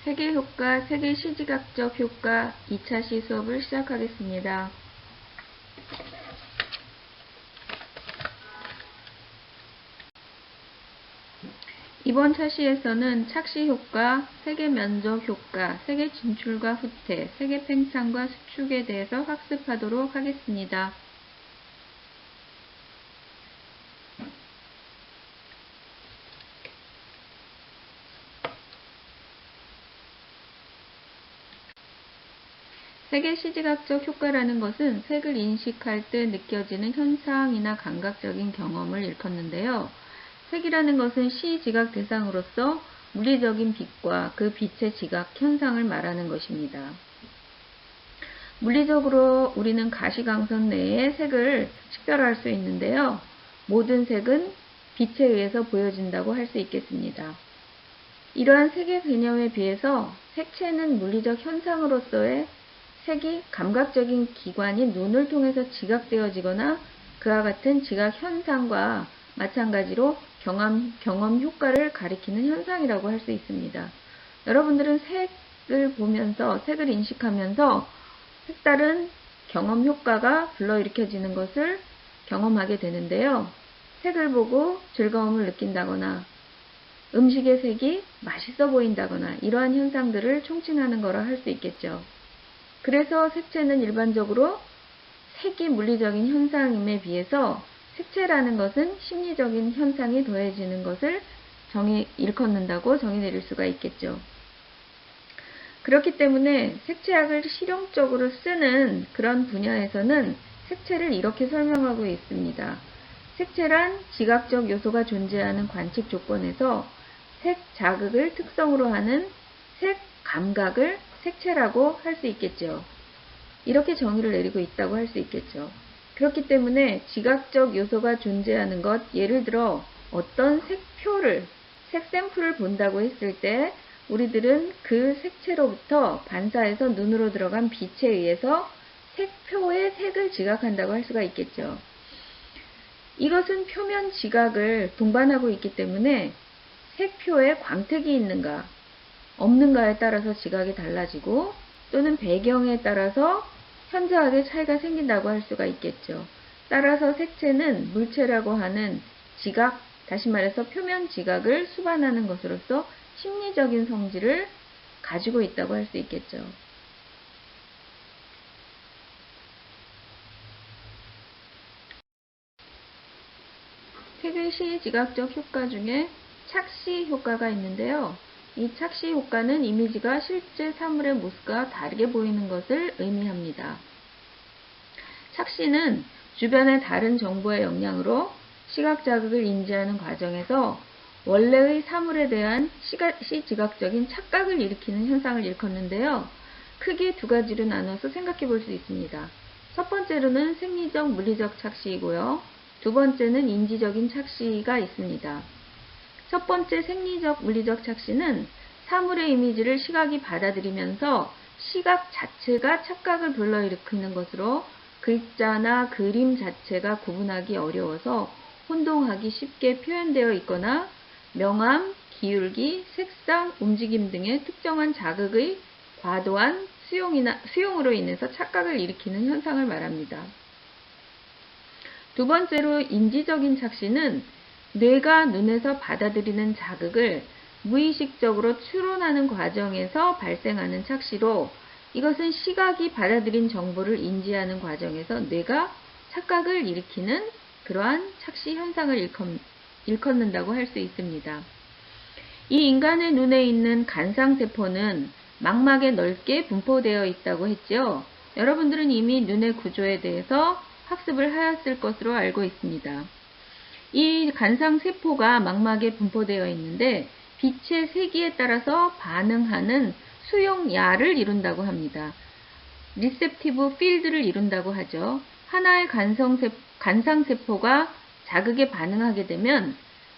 세계효과, 세계시지각적 효과 2차 시수업을 시작하겠습니다. 이번 차시에서는 착시효과, 세계면적효과, 세계진출과 후퇴, 세계팽창과 수축에 대해서 학습하도록 하겠습니다. 세계시지각적 효과라는 것은 색을 인식할 때 느껴지는 현상이나 감각적인 경험을 일컫는데요. 색이라는 것은 시지각 대상으로서 물리적인 빛과 그 빛의 지각 현상을 말하는 것입니다. 물리적으로 우리는 가시광선 내에 색을 식별할 수 있는데요. 모든 색은 빛에 의해서 보여진다고 할 수 있겠습니다. 이러한 색의 개념에 비해서 색채는 물리적 현상으로서의 색이 감각적인 기관인 눈을 통해서 지각되어지거나 그와 같은 지각 현상과 마찬가지로 경험 효과를 가리키는 현상이라고 할 수 있습니다. 여러분들은 색을 보면서, 색을 인식하면서 색다른 경험 효과가 불러일으켜지는 것을 경험하게 되는데요. 색을 보고 즐거움을 느낀다거나 음식의 색이 맛있어 보인다거나 이러한 현상들을 총칭하는 거라 할 수 있겠죠. 그래서 색채는 일반적으로 색이 물리적인 현상임에 비해서 색채라는 것은 심리적인 현상이 더해지는 것을 일컫는다고 정의 내릴 수가 있겠죠. 그렇기 때문에 색채학을 실용적으로 쓰는 그런 분야에서는 색채를 이렇게 설명하고 있습니다. 색채란 지각적 요소가 존재하는 관측 조건에서 색 자극을 특성으로 하는 색 감각을 색채라고 할 수 있겠죠. 이렇게 정의를 내리고 있다고 할 수 있겠죠. 그렇기 때문에 지각적 요소가 존재하는 것, 예를 들어 어떤 색표를, 색 샘플을 본다고 했을 때 우리들은 그 색채로부터 반사해서 눈으로 들어간 빛에 의해서 색표의 색을 지각한다고 할 수가 있겠죠. 이것은 표면 지각을 동반하고 있기 때문에 색표에 광택이 있는가, 없는가에 따라서 지각이 달라지고 또는 배경에 따라서 현저하게 차이가 생긴다고 할 수가 있겠죠. 따라서 색채는 물체라고 하는 지각, 다시 말해서 표면 지각을 수반하는 것으로서 심리적인 성질을 가지고 있다고 할 수 있겠죠. 색의 시지각적 효과 중에 착시 효과가 있는데요. 이 착시 효과는 이미지가 실제 사물의 모습과 다르게 보이는 것을 의미합니다. 착시는 주변의 다른 정보의 영향으로 시각 자극을 인지하는 과정에서 원래의 사물에 대한 시지각적인 착각을 일으키는 현상을 일컫는데요. 크게 두 가지로 나눠서 생각해 볼 수 있습니다. 첫 번째로는 생리적, 물리적 착시이고요. 두 번째는 인지적인 착시가 있습니다. 첫 번째 생리적, 물리적 착시는 사물의 이미지를 시각이 받아들이면서 시각 자체가 착각을 불러일으키는 것으로 글자나 그림 자체가 구분하기 어려워서 혼동하기 쉽게 표현되어 있거나 명암, 기울기, 색상, 움직임 등의 특정한 자극의 과도한 수용으로 인해서 착각을 일으키는 현상을 말합니다. 두 번째로 인지적인 착시는 뇌가 눈에서 받아들이는 자극을 무의식적으로 추론하는 과정에서 발생하는 착시로 이것은 시각이 받아들인 정보를 인지하는 과정에서 뇌가 착각을 일으키는 그러한 착시 현상을 일컫는다고 할 수 있습니다. 이 인간의 눈에 있는 간상세포는 망막에 넓게 분포되어 있다고 했죠. 여러분들은 이미 눈의 구조에 대해서 학습을 하였을 것으로 알고 있습니다. 이 간상세포가 망막에 분포되어 있는데 빛의 세기에 따라서 반응하는 수용야를 이룬다고 합니다. 리셉티브 필드를 이룬다고 하죠. 하나의 간상세포가 자극에 반응하게 되면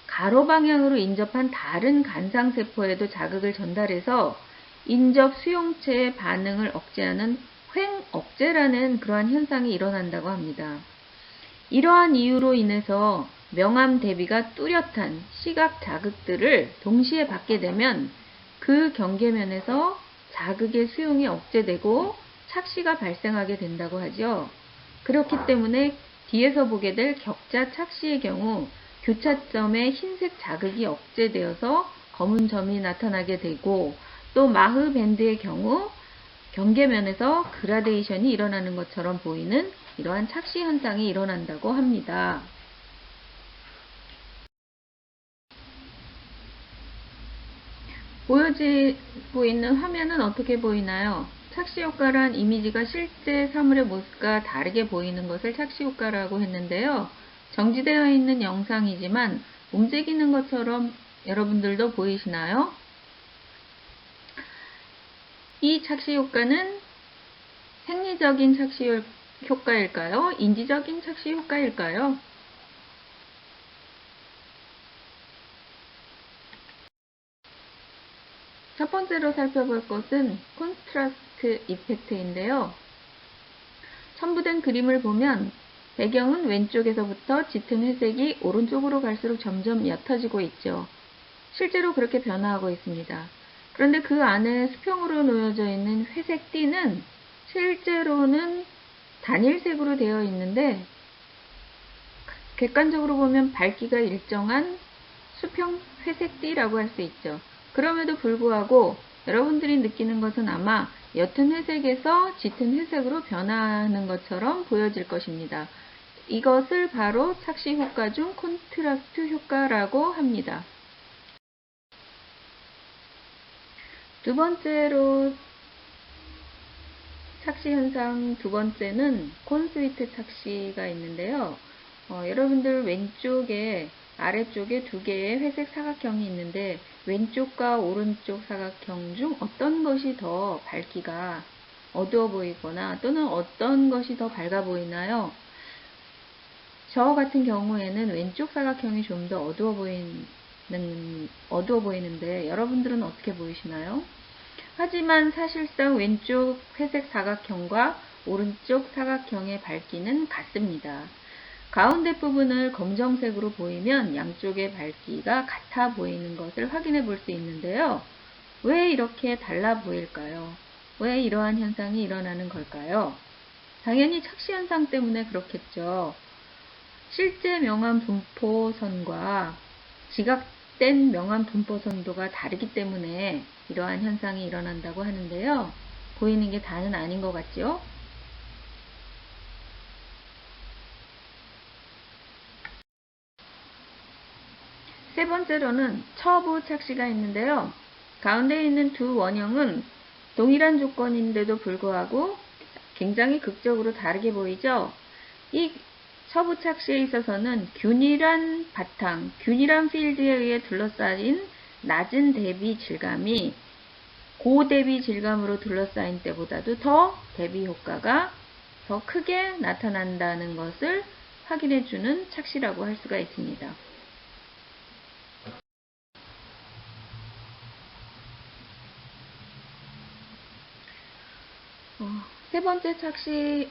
가로 방향으로 인접한 다른 간상세포에도 자극을 전달해서 인접 수용체의 반응을 억제하는 횡억제라는 그러한 현상이 일어난다고 합니다. 이러한 이유로 인해서 명암 대비가 뚜렷한 시각 자극들을 동시에 받게 되면 그 경계면에서 자극의 수용이 억제되고 착시가 발생하게 된다고 하죠. 그렇기 때문에 뒤에서 보게 될 격자 착시의 경우 교차점의 흰색 자극이 억제되어서 검은 점이 나타나게 되고, 또 마흐 밴드의 경우 경계면에서 그라데이션이 일어나는 것처럼 보이는 이러한 착시 현상이 일어난다고 합니다. 보여지고 있는 화면은 어떻게 보이나요? 착시 효과란 이미지가 실제 사물의 모습과 다르게 보이는 것을 착시 효과라고 했는데요. 정지되어 있는 영상이지만 움직이는 것처럼 여러분들도 보이시나요? 이 착시 효과는 생리적인 착시 효과일까요? 인지적인 착시 효과일까요? 첫 번째로 살펴볼 것은 콘트라스트 이펙트인데요. 첨부된 그림을 보면 배경은 왼쪽에서부터 짙은 회색이 오른쪽으로 갈수록 점점 옅어지고 있죠. 실제로 그렇게 변화하고 있습니다. 그런데 그 안에 수평으로 놓여져 있는 회색 띠는 실제로는 단일색으로 되어 있는데, 객관적으로 보면 밝기가 일정한 수평 회색 띠라고 할 수 있죠. 그럼에도 불구하고 여러분들이 느끼는 것은 아마 옅은 회색에서 짙은 회색으로 변화하는 것처럼 보여질 것입니다. 이것을 바로 착시 효과 중 콘트라스트 효과라고 합니다. 두 번째로 착시 현상 두 번째는 콘스위트 착시가 있는데요. 여러분들 왼쪽에 아래쪽에 두 개의 회색 사각형이 있는데 왼쪽과 오른쪽 사각형 중 어떤 것이 더 밝기가 어두워 보이거나 또는 어떤 것이 더 밝아 보이나요? 저 같은 경우에는 왼쪽 사각형이 좀 더 어두워 보이는데 여러분들은 어떻게 보이시나요? 하지만 사실상 왼쪽 회색 사각형과 오른쪽 사각형의 밝기는 같습니다. 가운데 부분을 검정색으로 보이면 양쪽의 밝기가 같아 보이는 것을 확인해 볼 수 있는데요. 왜 이렇게 달라 보일까요? 왜 이러한 현상이 일어나는 걸까요? 당연히 착시 현상 때문에 그렇겠죠. 실제 명암 분포선과 지각된 명암 분포선도가 다르기 때문에 이러한 현상이 일어난다고 하는데요. 보이는 게 다는 아닌 것 같죠? 세 번째로는 처부 착시가 있는데요. 가운데 있는 두 원형은 동일한 조건인데도 불구하고 굉장히 극적으로 다르게 보이죠? 이 처부 착시에 있어서는 균일한 바탕, 균일한 필드에 의해 둘러싸인 낮은 대비 질감이 고대비 질감으로 둘러싸인 때보다도 더 대비 효과가 더 크게 나타난다는 것을 확인해주는 착시라고 할 수가 있습니다.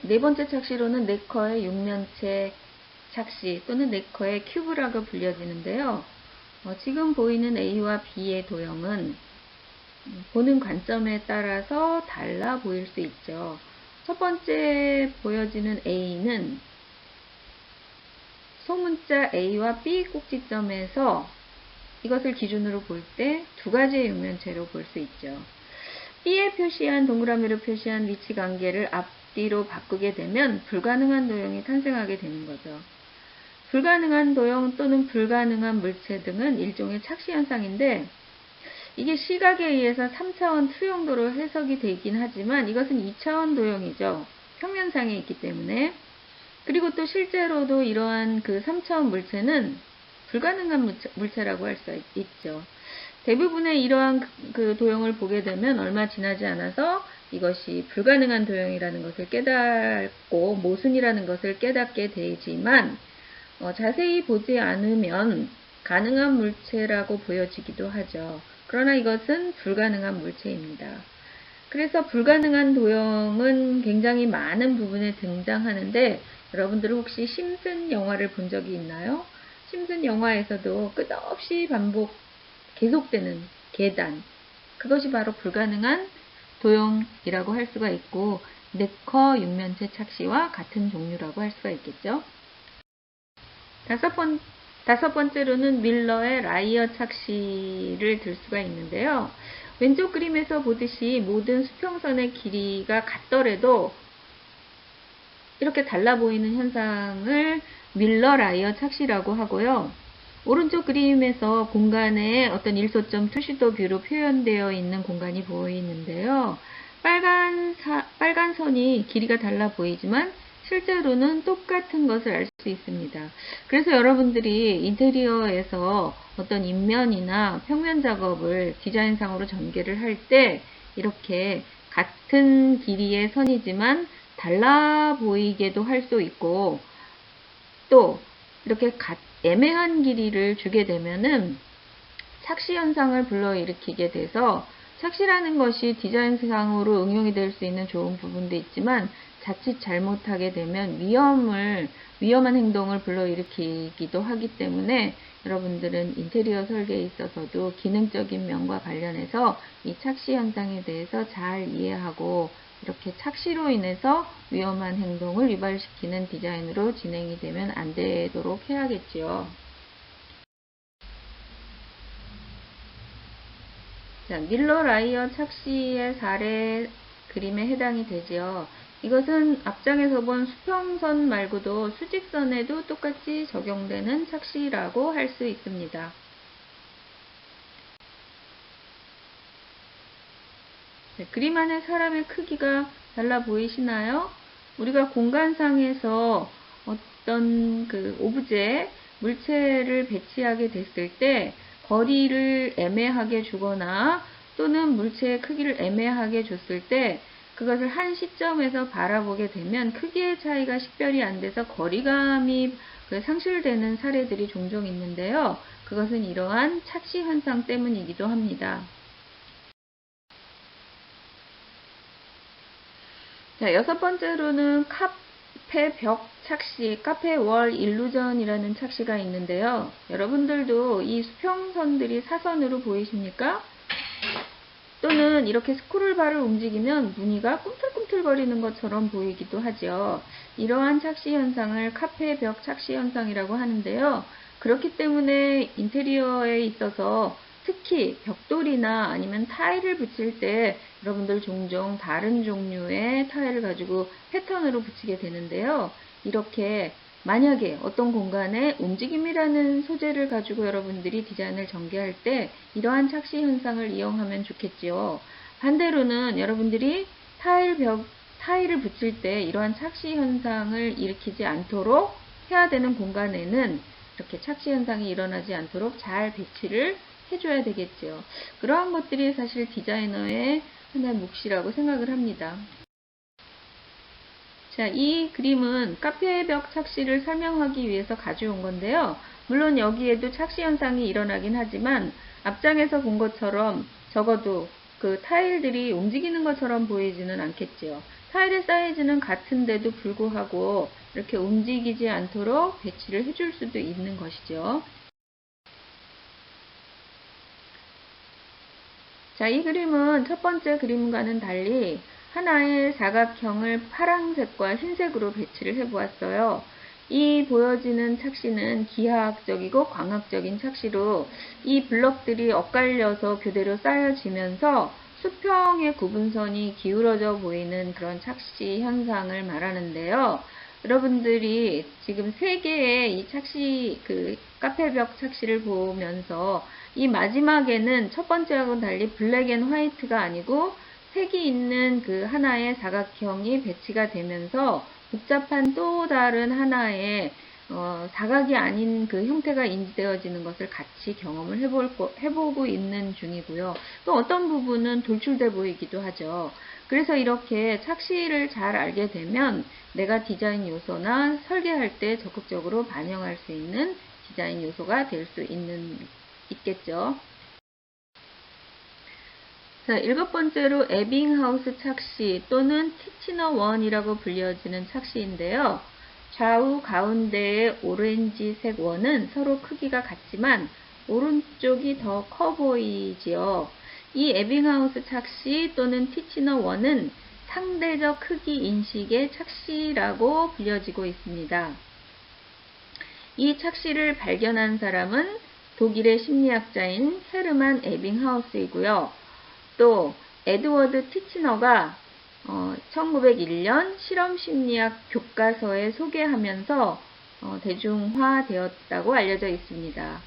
네 번째 착시로는 네커의 육면체 착시 또는 네커의 큐브라고 불려지는데요. 지금 보이는 A와 B의 도형은 보는 관점에 따라서 달라 보일 수 있죠. 첫 번째 보여지는 A는 소문자 A와 B 꼭지점에서 이것을 기준으로 볼 때 두 가지의 육면체로 볼 수 있죠. B에 표시한 동그라미로 표시한 위치 관계를 앞뒤로 바꾸게 되면 불가능한 도형이 탄생하게 되는 거죠. 불가능한 도형 또는 불가능한 물체 등은 일종의 착시 현상인데, 이게 시각에 의해서 3차원 투영도로 해석이 되긴 하지만 이것은 2차원 도형이죠. 평면상에 있기 때문에. 그리고 또 실제로도 이러한 그 3차원 물체는 불가능한 물체라고 할 수 있죠. 대부분의 이러한 그 도형을 보게 되면 얼마 지나지 않아서 이것이 불가능한 도형이라는 것을 깨닫고 모순이라는 것을 깨닫게 되지만, 자세히 보지 않으면 가능한 물체라고 보여지기도 하죠. 그러나 이것은 불가능한 물체입니다. 그래서 불가능한 도형은 굉장히 많은 부분에 등장하는데, 여러분들은 혹시 심슨 영화를 본 적이 있나요? 심슨 영화에서도 끝없이 계속되는 계단, 그것이 바로 불가능한 도형이라고 할 수가 있고 네커 육면체 착시와 같은 종류라고 할 수가 있겠죠. 다섯 번째로는 밀러의 라이어 착시를 들 수가 있는데요. 왼쪽 그림에서 보듯이 모든 수평선의 길이가 같더라도 이렇게 달라 보이는 현상을 밀러 라이어 착시라고 하고요. 오른쪽 그림에서 공간에 어떤 일소점 투시도 뷰로 표현되어 있는 공간이 보이는데요. 빨간 선이 길이가 달라 보이지만 실제로는 똑같은 것을 알 수 있습니다. 그래서 여러분들이 인테리어에서 어떤 인면이나 평면 작업을 디자인상으로 전개를 할 때 이렇게 같은 길이의 선이지만 달라 보이게도 할 수 있고 또 이렇게 애매한 길이를 주게 되면은 착시 현상을 불러일으키게 돼서 착시라는 것이 디자인상으로 응용이 될 수 있는 좋은 부분도 있지만 자칫 잘못하게 되면 위험한 행동을 불러일으키기도 하기 때문에 여러분들은 인테리어 설계에 있어서도 기능적인 면과 관련해서 이 착시 현상에 대해서 잘 이해하고 이렇게 착시로 인해서 위험한 행동을 유발시키는 디자인으로 진행이 되면 안 되도록 해야겠지요. 자, 밀러 라이어 착시의 사례 그림에 해당이 되지요. 이것은 앞장에서 본 수평선 말고도 수직선에도 똑같이 적용되는 착시라고 할 수 있습니다. 네, 그림 안에 사람의 크기가 달라 보이시나요? 우리가 공간상에서 어떤 오브제, 물체를 배치하게 됐을 때 거리를 애매하게 주거나 또는 물체의 크기를 애매하게 줬을 때 그것을 한 시점에서 바라보게 되면 크기의 차이가 식별이 안 돼서 거리감이 상실되는 사례들이 종종 있는데요. 그것은 이러한 착시 현상 때문이기도 합니다. 자, 여섯 번째로는 카페 벽 착시, 카페 월 일루전이라는 착시가 있는데요. 여러분들도 이 수평선들이 사선으로 보이십니까? 또는 이렇게 스크롤바를 움직이면 무늬가 꿈틀꿈틀거리는 것처럼 보이기도 하죠. 이러한 착시 현상을 카페 벽 착시 현상이라고 하는데요. 그렇기 때문에 인테리어에 있어서 특히 벽돌이나 아니면 타일을 붙일 때 여러분들 종종 다른 종류의 타일을 가지고 패턴으로 붙이게 되는데요. 이렇게 만약에 어떤 공간에 움직임이라는 소재를 가지고 여러분들이 디자인을 전개할 때 이러한 착시 현상을 이용하면 좋겠지요. 반대로는 여러분들이 타일을 붙일 때 이러한 착시 현상을 일으키지 않도록 해야 되는 공간에는 이렇게 착시 현상이 일어나지 않도록 잘 배치를 해줘야 되겠죠. 그러한 것들이 사실 디자이너의 하나의 몫이라고 생각을 합니다. 자, 이 그림은 카페 벽 착시를 설명하기 위해서 가져온 건데요. 물론 여기에도 착시 현상이 일어나긴 하지만 앞장에서 본 것처럼 적어도 그 타일들이 움직이는 것처럼 보이지는 않겠지요. 타일의 사이즈는 같은데도 불구하고 이렇게 움직이지 않도록 배치를 해줄 수도 있는 것이죠. 자, 이 그림은 첫 번째 그림과는 달리 하나의 사각형을 파란색과 흰색으로 배치를 해보았어요. 이 보여지는 착시는 기하학적이고 광학적인 착시로 이 블럭들이 엇갈려서 교대로 쌓여지면서 수평의 구분선이 기울어져 보이는 그런 착시 현상을 말하는데요. 여러분들이 지금 세 개의 이 착시, 카페벽 착시를 보면서 이 마지막에는 첫 번째하고는 달리 블랙 앤 화이트가 아니고 색이 있는 그 하나의 사각형이 배치가 되면서 복잡한 또 다른 하나의 사각이 아닌 그 형태가 인지되어지는 것을 같이 경험을 해보고 있는 중이고요. 또 어떤 부분은 돌출돼 보이기도 하죠. 그래서 이렇게 착시를 잘 알게 되면 내가 디자인 요소나 설계할 때 적극적으로 반영할 수 있는 디자인 요소가 될 수 있겠죠. 자, 일곱 번째로 에빙하우스 착시 또는 티치너 원이라고 불려지는 착시인데요. 좌우 가운데의 오렌지색 원은 서로 크기가 같지만 오른쪽이 더 커 보이지요. 이 에빙하우스 착시 또는 티치너 1은 상대적 크기 인식의 착시라고 불려지고 있습니다. 이 착시를 발견한 사람은 독일의 심리학자인 헤르만 에빙하우스이고요. 또 에드워드 티치너가 1901년 실험심리학 교과서에 소개하면서 대중화되었다고 알려져 있습니다.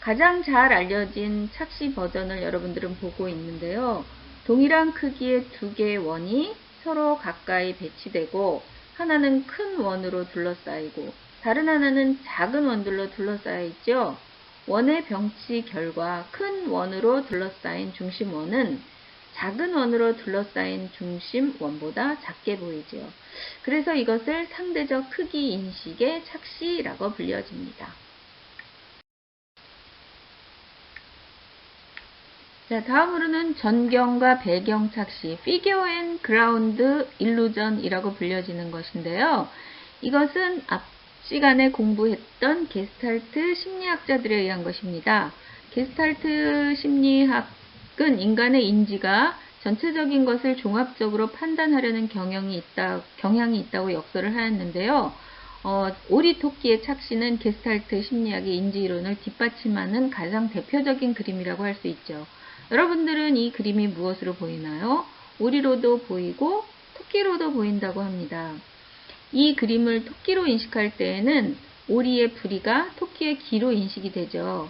가장 잘 알려진 착시 버전을 여러분들은 보고 있는데요. 동일한 크기의 두 개의 원이 서로 가까이 배치되고 하나는 큰 원으로 둘러싸이고 다른 하나는 작은 원들로 둘러싸여 있죠. 원의 병치 결과 큰 원으로 둘러싸인 중심원은 작은 원으로 둘러싸인 중심원보다 작게 보이죠. 그래서 이것을 상대적 크기 인식의 착시라고 불려집니다. 자, 다음으로는 전경과 배경 착시, Figure and Ground Illusion이라고 불려지는 것인데요. 이것은 앞 시간에 공부했던 게스탈트 심리학자들에 의한 것입니다. 게스탈트 심리학은 인간의 인지가 전체적인 것을 종합적으로 판단하려는 경향이 있다고 역설을 하였는데요. 오리토끼의 착시는 게스탈트 심리학의 인지이론을 뒷받침하는 가장 대표적인 그림이라고 할 수 있죠. 여러분들은 이 그림이 무엇으로 보이나요? 오리로도 보이고 토끼로도 보인다고 합니다. 이 그림을 토끼로 인식할 때에는 오리의 부리가 토끼의 귀로 인식이 되죠.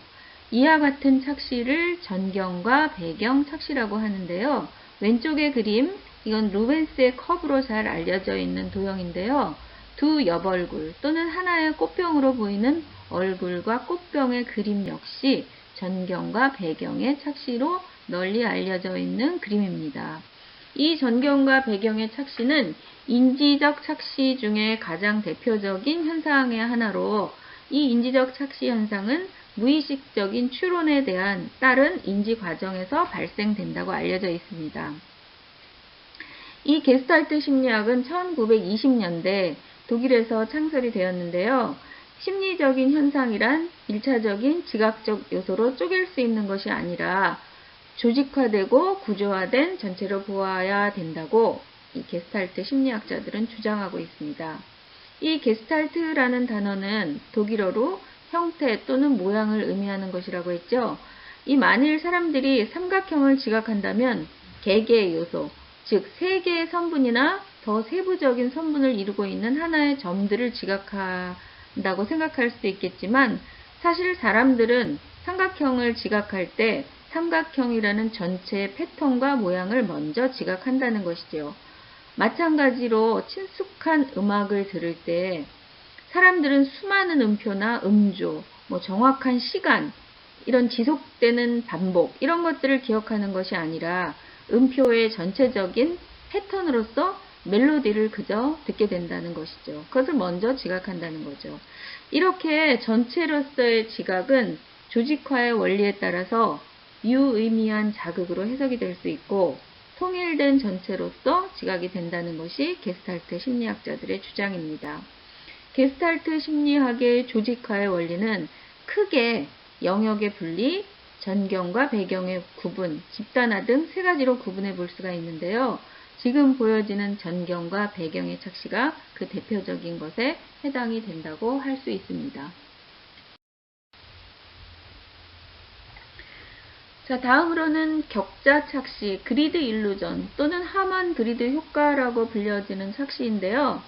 이와 같은 착시를 전경과 배경 착시라고 하는데요. 왼쪽의 그림, 이건 루벤스의 커브로 잘 알려져 있는 도형인데요. 두 옆얼굴 또는 하나의 꽃병으로 보이는 얼굴과 꽃병의 그림 역시 전경과 배경의 착시로 널리 알려져 있는 그림입니다. 이 전경과 배경의 착시는 인지적 착시 중에 가장 대표적인 현상의 하나로 이 인지적 착시 현상은 무의식적인 추론에 따른 인지 과정에서 발생된다고 알려져 있습니다. 이 게스탈트 심리학은 1920년대 독일에서 창설이 되었는데요. 심리적인 현상이란 1차적인 지각적 요소로 쪼갤 수 있는 것이 아니라 조직화되고 구조화된 전체로 보아야 된다고 이 게스탈트 심리학자들은 주장하고 있습니다. 이 게스탈트라는 단어는 독일어로 형태 또는 모양을 의미하는 것이라고 했죠. 이 만일 사람들이 삼각형을 지각한다면 개개의 요소, 즉 세 개의 선분이나 더 세부적인 선분을 이루고 있는 하나의 점들을 지각한다고 생각할 수도 있겠지만 사실 사람들은 삼각형을 지각할 때 삼각형이라는 전체의 패턴과 모양을 먼저 지각한다는 것이죠. 마찬가지로 친숙한 음악을 들을 때 사람들은 수많은 음표나 음조, 정확한 시간, 이런 지속되는 반복, 이런 것들을 기억하는 것이 아니라 음표의 전체적인 패턴으로서 멜로디를 그저 듣게 된다는 것이죠. 그것을 먼저 지각한다는 거죠. 이렇게 전체로서의 지각은 조직화의 원리에 따라서 유의미한 자극으로 해석이 될 수 있고 통일된 전체로서 지각이 된다는 것이 게스탈트 심리학자들의 주장입니다. 게스탈트 심리학의 조직화의 원리는 크게 영역의 분리, 전경과 배경의 구분, 집단화 등 세 가지로 구분해 볼 수가 있는데요. 지금 보여지는 전경과 배경의 착시가 그 대표적인 것에 해당이 된다고 할 수 있습니다. 자, 다음으로는 격자 착시, 그리드 일루전 또는 하만 그리드 효과라고 불려지는 착시인데요.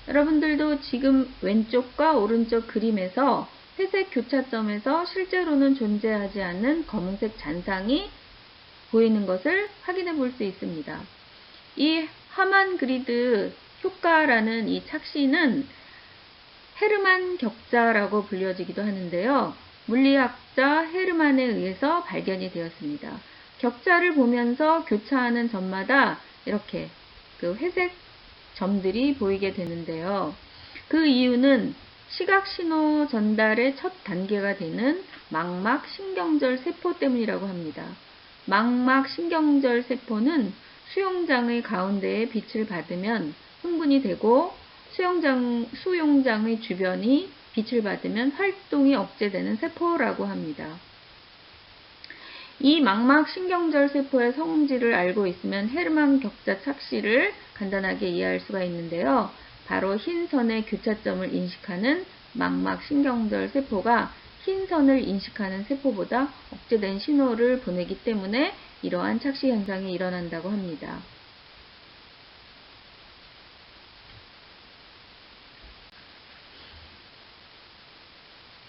여러분들도 지금 왼쪽과 오른쪽 그림에서 회색 교차점에서 실제로는 존재하지 않는 검은색 잔상이 보이는 것을 확인해 볼 수 있습니다. 이 하만 그리드 효과라는 이 착시는 헤르만 격자라고 불려지기도 하는데요. 물리학자 헤르만에 의해서 발견이 되었습니다. 격자를 보면서 교차하는 점마다 이렇게 그 회색 점들이 보이게 되는데요. 그 이유는 시각 신호 전달의 첫 단계가 되는 망막 신경절 세포 때문이라고 합니다. 망막 신경절 세포는 수용장의 가운데에 빛을 받으면 흥분이 되고 수용장의 주변이 빛을 받으면 활동이 억제되는 세포라고 합니다. 이 망막 신경절 세포의 성질을 알고 있으면 헤르만 격자 착시를 간단하게 이해할 수가 있는데요. 바로 흰 선의 교차점을 인식하는 망막 신경절 세포가 흰 선을 인식하는 세포보다 억제된 신호를 보내기 때문에 이러한 착시 현상이 일어난다고 합니다.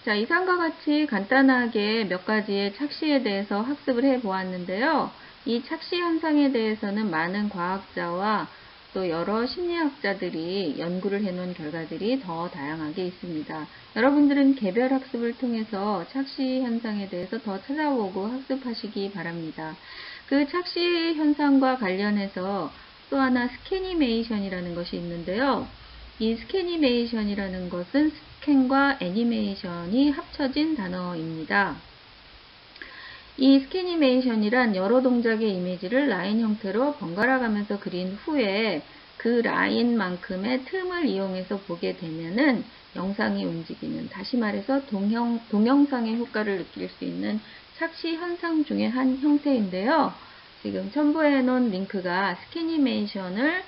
자, 이상과 같이 간단하게 몇 가지의 착시에 대해서 학습을 해 보았는데요. 이 착시 현상에 대해서는 많은 과학자와 또 여러 심리학자들이 연구를 해놓은 결과들이 더 다양하게 있습니다. 여러분들은 개별 학습을 통해서 착시 현상에 대해서 더 찾아보고 학습하시기 바랍니다. 그 착시 현상과 관련해서 또 하나 스캐니메이션이라는 것이 있는데요. 이 스캐니메이션이라는 것은 스캔과 애니메이션이 합쳐진 단어입니다. 이 스캐니메이션이란 여러 동작의 이미지를 라인 형태로 번갈아 가면서 그린 후에 그 라인만큼의 틈을 이용해서 보게 되면은 영상이 움직이는, 다시 말해서 동영상의 효과를 느낄 수 있는 착시 현상 중의 한 형태인데요. 지금 첨부해 놓은 링크가 스캐니메이션을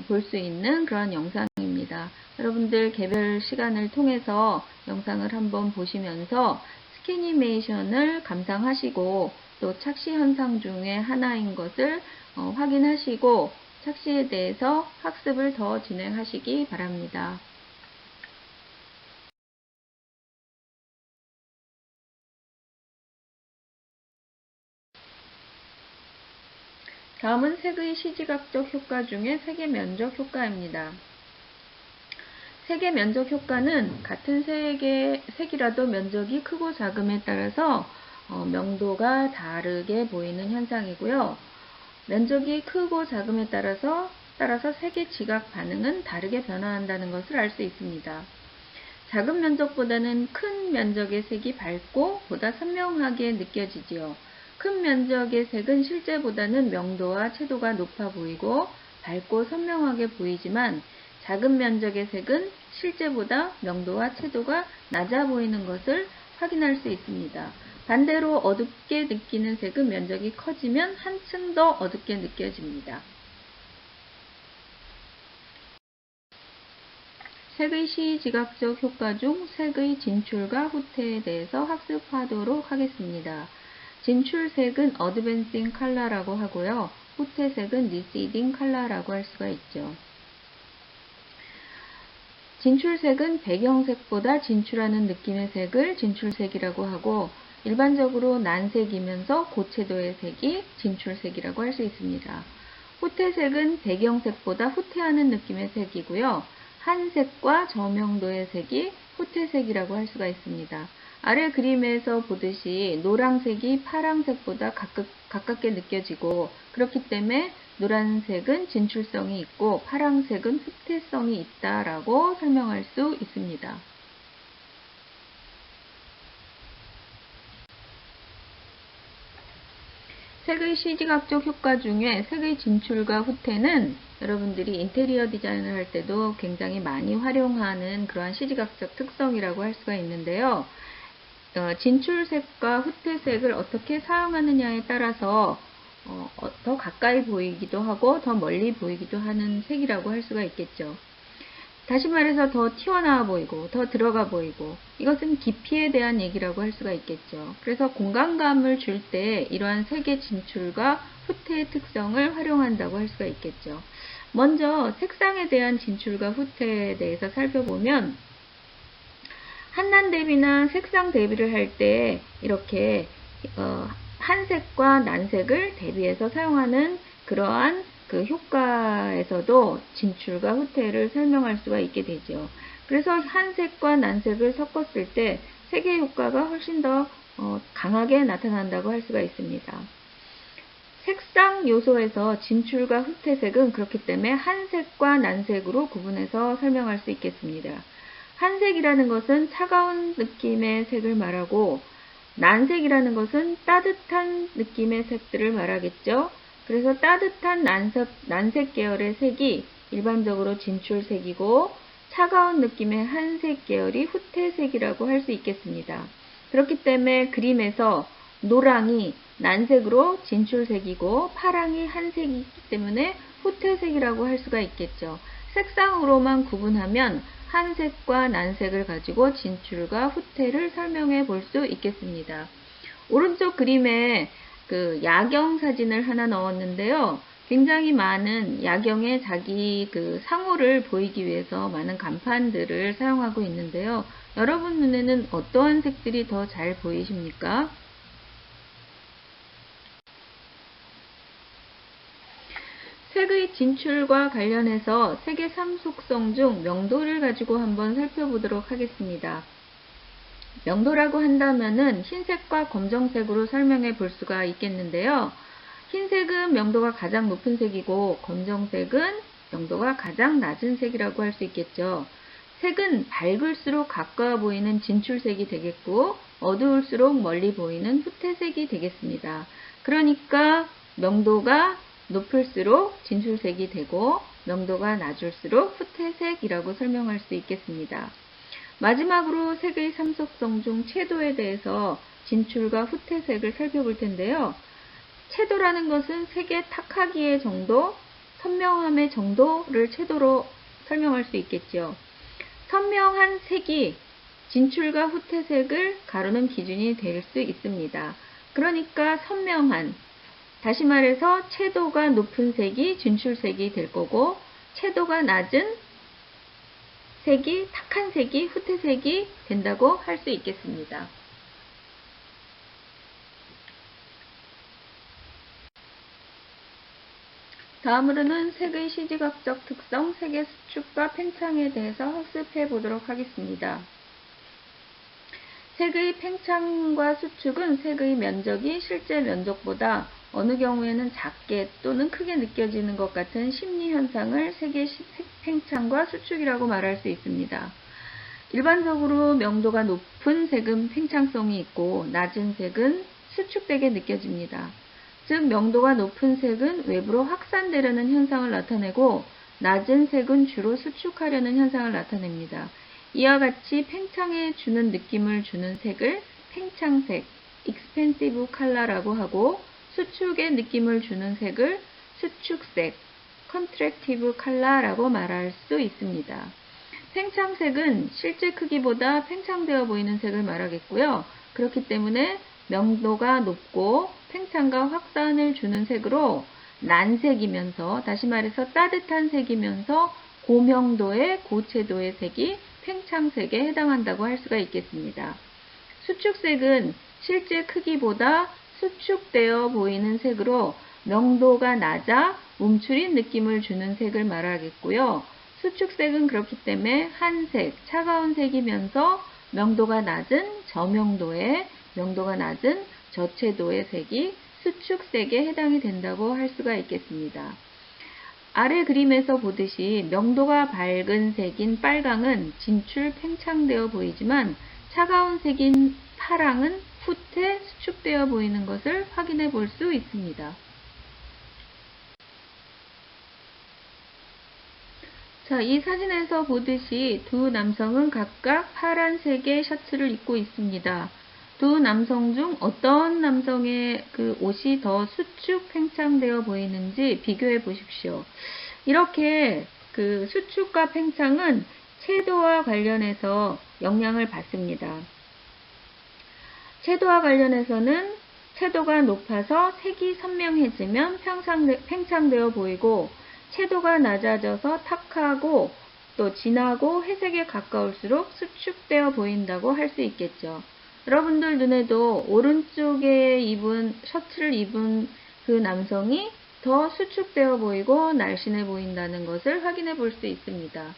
볼 수 있는 그런 영상입니다. 여러분들 개별 시간을 통해서 영상을 한번 보시면서 스캐니메이션을 감상하시고 또 착시 현상 중에 하나인 것을 확인하시고 착시에 대해서 학습을 더 진행하시기 바랍니다. 다음은 색의 시지각적 효과 중에 색의 면적 효과입니다. 색의 면적 효과는 같은 색이라도 면적이 크고 작음에 따라서 명도가 다르게 보이는 현상이고요. 면적이 크고 작음에 따라서 색의 지각 반응은 다르게 변화한다는 것을 알 수 있습니다. 작은 면적보다는 큰 면적의 색이 밝고 보다 선명하게 느껴지지요. 큰 면적의 색은 실제보다는 명도와 채도가 높아 보이고 밝고 선명하게 보이지만 작은 면적의 색은 실제보다 명도와 채도가 낮아 보이는 것을 확인할 수 있습니다. 반대로 어둡게 느끼는 색은 면적이 커지면 한층 더 어둡게 느껴집니다. 색의 시지각적 효과 중 색의 진출과 후퇴에 대해서 학습하도록 하겠습니다. 진출색은 어드밴싱 컬러라고 하고요. 후퇴색은 리시딩 컬러라고 할 수가 있죠. 진출색은 배경색보다 진출하는 느낌의 색을 진출색이라고 하고 일반적으로 난색이면서 고채도의 색이 진출색이라고 할 수 있습니다. 후퇴색은 배경색보다 후퇴하는 느낌의 색이고요. 한색과 저명도의 색이 후퇴색이라고 할 수가 있습니다. 아래 그림에서 보듯이 노란색이 파란색보다 가깝게 느껴지고 그렇기 때문에 노란색은 진출성이 있고 파란색은 후퇴성이 있다라고 설명할 수 있습니다. 색의 시지각적 효과 중에 색의 진출과 후퇴는 여러분들이 인테리어 디자인을 할 때도 굉장히 많이 활용하는 그러한 시지각적 특성이라고 할 수가 있는데요. 진출색과 후퇴색을 어떻게 사용하느냐에 따라서 더 가까이 보이기도 하고 더 멀리 보이기도 하는 색이라고 할 수가 있겠죠. 다시 말해서 더 튀어나와 보이고 더 들어가 보이고 이것은 깊이에 대한 얘기라고 할 수가 있겠죠. 그래서 공간감을 줄 때 이러한 색의 진출과 후퇴의 특성을 활용한다고 할 수가 있겠죠. 먼저 색상에 대한 진출과 후퇴에 대해서 살펴보면 한난 대비나 색상 대비를 할 때 이렇게 한색과 난색을 대비해서 사용하는 그러한 그 효과에서도 진출과 후퇴를 설명할 수가 있게 되죠. 그래서 한색과 난색을 섞었을 때 색의 효과가 훨씬 더 강하게 나타난다고 할 수가 있습니다. 색상 요소에서 진출과 후퇴색은 그렇기 때문에 한색과 난색으로 구분해서 설명할 수 있겠습니다. 한색이라는 것은 차가운 느낌의 색을 말하고 난색이라는 것은 따뜻한 느낌의 색들을 말하겠죠. 그래서 따뜻한 난색 계열의 색이 일반적으로 진출색이고 차가운 느낌의 한색 계열이 후퇴색이라고 할 수 있겠습니다. 그렇기 때문에 그림에서 노랑이 난색으로 진출색이고 파랑이 한색이기 때문에 후퇴색이라고 할 수가 있겠죠. 색상으로만 구분하면 한색과 난색을 가지고 진출과 후퇴를 설명해 볼 수 있겠습니다. 오른쪽 그림에 그 야경 사진을 하나 넣었는데요. 굉장히 많은 야경에 자기 그 상호를 보이기 위해서 많은 간판들을 사용하고 있는데요. 여러분 눈에는 어떠한 색들이 더 잘 보이십니까? 색의 진출과 관련해서 색의 3속성 중 명도를 가지고 한번 살펴보도록 하겠습니다. 명도라고 한다면은 흰색과 검정색으로 설명해 볼 수가 있겠는데요. 흰색은 명도가 가장 높은 색이고 검정색은 명도가 가장 낮은 색이라고 할 수 있겠죠. 색은 밝을수록 가까워 보이는 진출색이 되겠고 어두울수록 멀리 보이는 후퇴색이 되겠습니다. 그러니까 명도가 높을수록 진출색이 되고 명도가 낮을수록 후퇴색이라고 설명할 수 있겠습니다. 마지막으로 색의 3속성 중 채도에 대해서 진출과 후퇴색을 살펴볼 텐데요. 채도라는 것은 색의 탁하기의 정도, 선명함의 정도를 채도로 설명할 수 있겠죠. 선명한 색이 진출과 후퇴색을 가르는 기준이 될 수 있습니다. 그러니까 선명한, 다시 말해서 채도가 높은 색이 진출색이 될 거고 채도가 낮은 색이, 탁한 색이 후퇴색이 된다고 할 수 있겠습니다. 다음으로는 색의 시지각적 특성, 색의 수축과 팽창에 대해서 학습해 보도록 하겠습니다. 색의 팽창과 수축은 색의 면적이 실제 면적보다 어느 경우에는 작게 또는 크게 느껴지는 것 같은 심리 현상을 색의 팽창과 수축이라고 말할 수 있습니다. 일반적으로 명도가 높은 색은 팽창성이 있고 낮은 색은 수축되게 느껴집니다. 즉 명도가 높은 색은 외부로 확산되려는 현상을 나타내고 낮은 색은 주로 수축하려는 현상을 나타냅니다. 이와 같이 팽창에 주는 느낌을 주는 색을 팽창색, expansive color라고 하고 수축의 느낌을 주는 색을 수축색, contractive color라고 말할 수 있습니다. 팽창색은 실제 크기보다 팽창되어 보이는 색을 말하겠고요. 그렇기 때문에 명도가 높고 팽창과 확산을 주는 색으로 난색이면서, 다시 말해서 따뜻한 색이면서 고명도의 고채도의 색이 팽창색에 해당한다고 할 수가 있겠습니다. 수축색은 실제 크기보다 수축되어 보이는 색으로 명도가 낮아 움츠린 느낌을 주는 색을 말하겠고요. 수축색은 그렇기 때문에 한색, 차가운 색이면서 명도가 낮은 저명도의, 명도가 낮은 저채도의 색이 수축색에 해당이 된다고 할 수가 있겠습니다. 아래 그림에서 보듯이 명도가 밝은 색인 빨강은 진출, 팽창되어 보이지만 차가운 색인 파랑은 후퇴, 수축되어 보이는 것을 확인해 볼 수 있습니다. 자, 이 사진에서 보듯이 두 남성은 각각 파란색의 셔츠를 입고 있습니다. 두 남성 중 어떤 남성의 그 옷이 더 수축, 팽창되어 보이는지 비교해 보십시오. 이렇게 그 수축과 팽창은 채도와 관련해서 영향을 받습니다. 채도와 관련해서는 채도가 높아서 색이 선명해지면 팽창되어 보이고 채도가 낮아져서 탁하고 또 진하고 회색에 가까울수록 수축되어 보인다고 할 수 있겠죠. 여러분들 눈에도 오른쪽에 셔츠를 입은 그 남성이 더 수축되어 보이고 날씬해 보인다는 것을 확인해 볼 수 있습니다.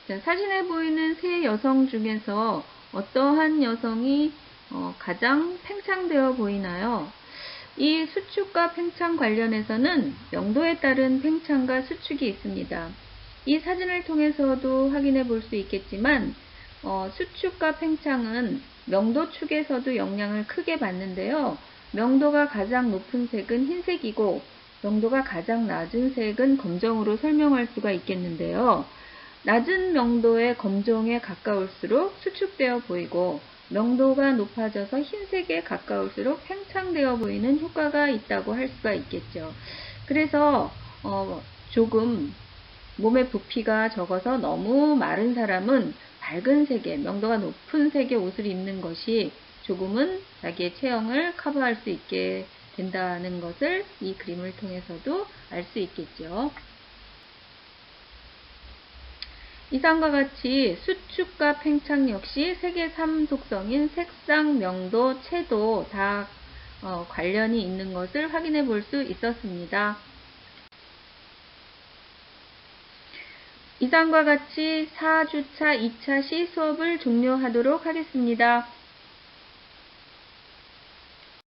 자, 사진에 보이는 세 여성 중에서 어떠한 여성이 가장 팽창되어 보이나요? 이 수축과 팽창 관련해서는 명도에 따른 팽창과 수축이 있습니다. 이 사진을 통해서도 확인해 볼 수 있겠지만 수축과 팽창은 명도 축에서도 영향을 크게 받는데요. 명도가 가장 높은 색은 흰색이고 명도가 가장 낮은 색은 검정으로 설명할 수가 있겠는데요. 낮은 명도의 검정에 가까울수록 수축되어 보이고 명도가 높아져서 흰색에 가까울수록 팽창되어 보이는 효과가 있다고 할 수가 있겠죠. 그래서 조금 몸의 부피가 적어서 너무 마른 사람은 밝은 색의 명도가 높은 색의 옷을 입는 것이 조금은 자기의 체형을 커버할 수 있게 된다는 것을 이 그림을 통해서도 알 수 있겠죠. 이상과 같이 수축과 팽창 역시 색의 3속성인 색상, 명도, 채도 다 관련이 있는 것을 확인해 볼 수 있었습니다. 이상과 같이 4주차 2차 시 수업을 종료하도록 하겠습니다.